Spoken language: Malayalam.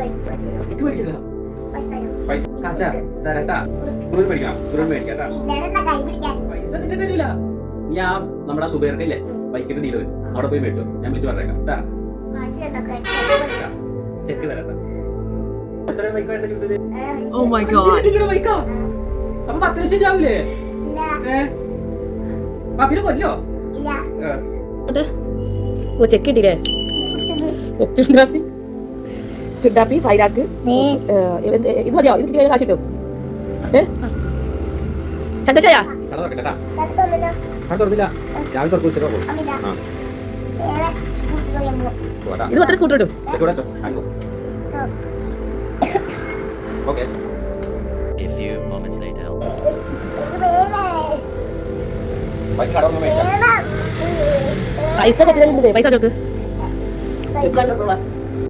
എനിക്ക് മേടിക്കില്ല പൈസ കാശാ തരട്ടാ കുറുവൻ മേടിക്കാം കുറുവൻ മേടിക്കാട്ടാ പൈസ നിന്റെ തരില്ല. ഞാൻ നമ്മുടെ സുബൈർക്കല്ലേ ബൈക്കിന്റെ ഡീലർ അവിടെ പോയി മേടിച്ചോ, ഞാൻ വിളിച്ചു പറഞ്ഞേക്കാം കേട്ടാ. ചെക്ക് തരട്ടാ. എത്ര ബൈക്ക് വേണ്ട ചുണ്ടില്? ബൈക്കാ അപ്പൊ 10 ലക്ഷം ആവൂലേ? പഫിനെ കൊല്ലോ ചെക്ക് കിട്ടിയില്ലേ? ചുണ്ടാപ്പി ഫൈലാക്ക് ഇത് മതിയോ? ഇത് കിട്ടിയ കാശ് കിട്ടും. ചന്തശായ തുറന്നില്ല, രാവിലെ തുറക്കും ഉച്ചക്ക് പോകും. ഇത് ഒറ്റ സ്കൂട്ടർ ഇടും. ഓക്കെ പൈസ പറ്റില്ല, പൈസ ചോക്ക്